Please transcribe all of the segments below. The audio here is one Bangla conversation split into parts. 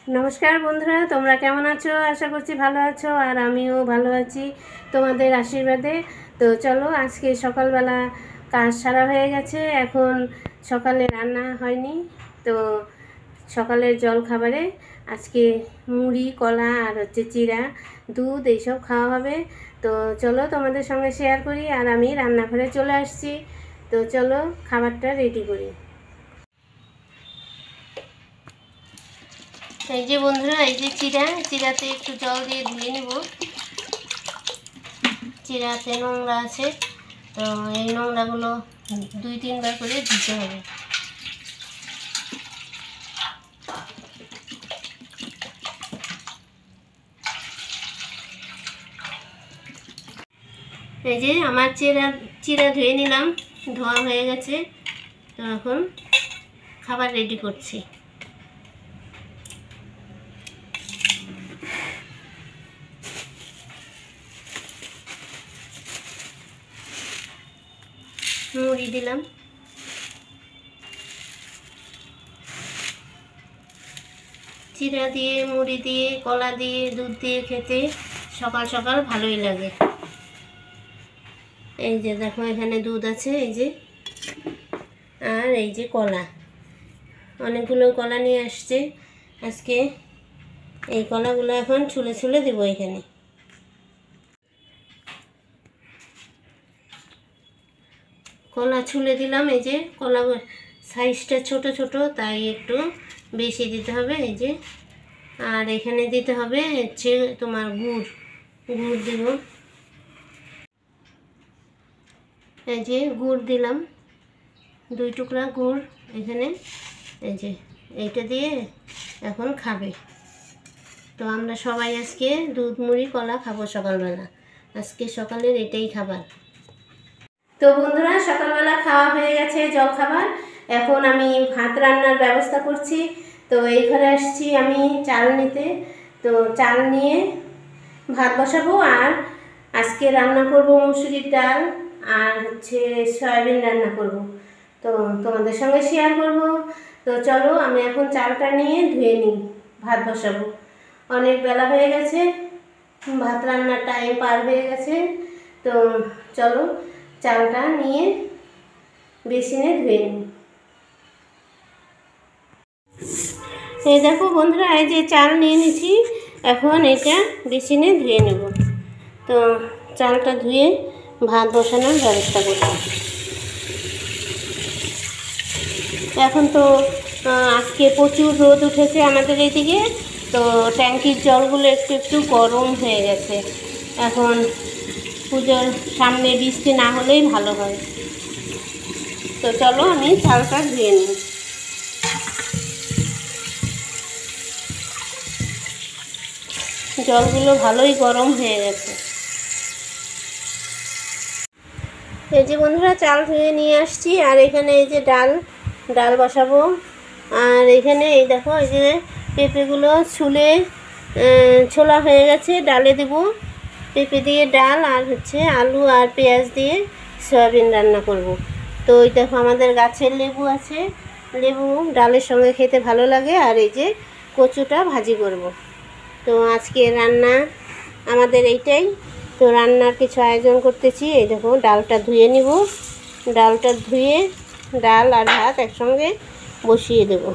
नमस्कार बंधुरा तोमरा केमन आछो आशा करछि भालो आछो और आमिओ भालो आछि तोमादेर आशीर्वादे। तो चलो आज के सकाल बेला काज सारा हये गेछे, एखन सकाले रान्ना हयनि। तो सकालेर जल खाबारे आज के मुड़ी कला और होच्छे चिड़ा दूध এই সব খাওয়া হবে। तो चलो तोमादेर संगे शेयर करी और आमी रान्नाघरे चले आसछि। तो चलो खाबारटा रेडी करी। এই যে বন্ধুরা, এই যে চিড়াতে একটু জল দিয়ে ধুয়ে নেব। চিড়াতে নোংরা আছে, তো এই নোংরাগুলো 2-3 বার করে ধুতে হবে। এই যে আমার চিড়া ধুয়ে নিলাম, ধোয়া হয়ে গেছে। তো এখন খাবার রেডি করছি। মুড়ি দিলাম, চিড়া দিয়ে মুড়ি দিয়ে কলা দিয়ে দুধ দিয়ে খেতে সকাল সকাল ভালোই লাগে। এই যে দেখো এখানে দুধ আছে, এই যে, আর এই যে কলা, অনেকগুলো কলা নিয়ে আসছে আজকে। এই কলাগুলো এখন ছুলে ছুলে দেবো এখানে। কলা ছুলে দিলাম। এই যে কলা সাইজটা ছোট ছোট, তাই একটু বেশি দিতে হবে। এই যে, আর এখানে দিতে হবে হচ্ছে তোমার গুড় দেব। এই যে গুড় দিলাম, 2 টুকরা গুড় এখানে। এই যে এইটা দিয়ে এখন খাবে। তো আমরা সবাই আজকে দুধ মুড়ি কলা খাবো সকালবেলা। আজকে সকালের এটাই খাবার। তো বন্ধুরা, সকালবেলা খাওয়া হয়ে গেছে জল খাবার। এখন আমি ভাত রান্নার ব্যবস্থা করছি। তো এই ঘরে আসছি আমি চাল নিতে। তো চাল নিয়ে ভাত বসাবো, আর আজকে রান্না করব মুসুরির ডাল আর হচ্ছে সয়াবিন রান্না করব। তো তোমাদের সঙ্গে শেয়ার করব। তো চলো আমি এখন চালটা নিয়ে ধুয়ে নিই, ভাত বসাবো। অনেক বেলা হয়ে গেছে, ভাত রান্নার টাইম পার হয়ে গেছে। তো চলো চালটা নিয়ে বেসিনে ধুয়ে নিই। এই দেখো বন্ধুরা, এই যে চাল নিয়ে নিয়েছি, এখন এটা বেসিনে ধুয়ে নেব। তো চালটা ধুয়ে ভাত বসানোর ব্যবস্থা করব। এখন তো আজকে প্রচুর রোদ উঠেছে আমাদের এইদিকে। তো ট্যাঙ্কির জলগুলো একটু একটু গরম হয়ে গেছে। এখন পুজোর সামনে বৃষ্টি না হলেই ভালো হয়। তো চলো আমি চালটা ধুয়ে নিই। জলগুলো ভালোই গরম হয়ে গেছে। এই যে বন্ধুরা, চাল ধুয়ে নিয়ে আসছি, আর এখানে এই যে ডাল বসাবো। আর এখানে এই দেখো, এই যে পেঁপেগুলো ছোলা হয়ে গেছে, ডালে দেবো। পেঁপে দিয়ে ডাল, আর হচ্ছে আলু আর পেঁয়াজ দিয়ে সয়াবিন রান্না করব। তো ওই দেখো আমাদের গাছের লেবু আছে, লেবু ডালের সঙ্গে খেতে ভালো লাগে। আর এই যে কচুটা ভাজি করব। তো আজকে রান্না আমাদের এইটাই। তো রান্নার কিছু আয়োজন করতেছি। এই দেখো ডালটা ধুয়ে নিব, ডালটা ধুয়ে ডাল আর ভাত একসঙ্গে বসিয়ে দেব।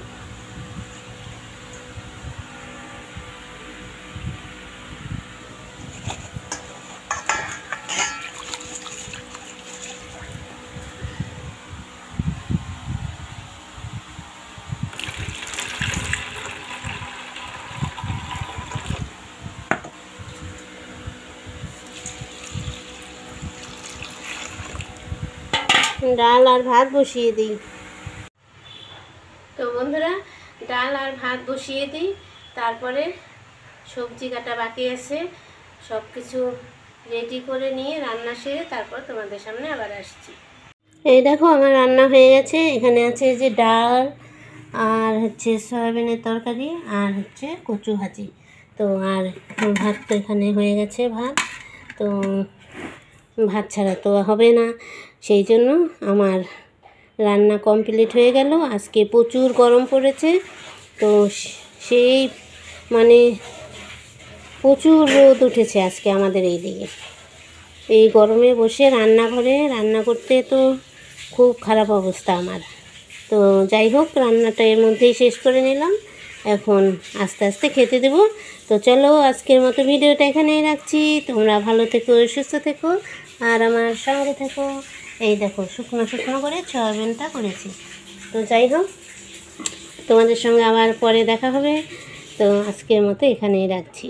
ডাল আর ভাত বসিয়ে দিই। তো বন্ধুরা, ডাল আর ভাত বসিয়ে দিই, তারপরে সবজি কাটা বাকি আছে, সব কিছু রেডি করে নিয়ে রান্না সেরে তারপর তোমাদের সামনে আবার আসছি। এই দেখো আমার রান্না হয়ে গেছে। এখানে আছে যে ডাল আর হচ্ছে সয়াবিনের তরকারি আর হচ্ছে কচু ভাজি। তো আর ভাত তো এখানে হয়ে গেছে ভাত। তো ভাত ছাড়া তো হবে না, সেই জন্য আমার রান্না কমপ্লিট হয়ে গেল। আজকে প্রচুর গরম পড়েছে, তো সেই মানে প্রচুর রোদ উঠেছে আজকে আমাদের এই দিকে। এই গরমে বসে রান্নাঘরে রান্না করতে তো খুব খারাপ অবস্থা আমার। তো যাই হোক, রান্নাটা এর মধ্যেই শেষ করে নিলাম, এখন আস্তে আস্তে খেতে দেব। তো চলো, আজকের মতো ভিডিওটা এখানেই রাখছি। তোমরা ভালো থেকো, সুস্থ থেকো, আর আমার সঙ্গে থেকো। এই দেখো, শুকনো শুকনো করে সয়াবিনটা করেছি। তো যাই হোক, তোমাদের সঙ্গে আবার পরে দেখা হবে। তো আজকের মতো এখানেই রাখছি।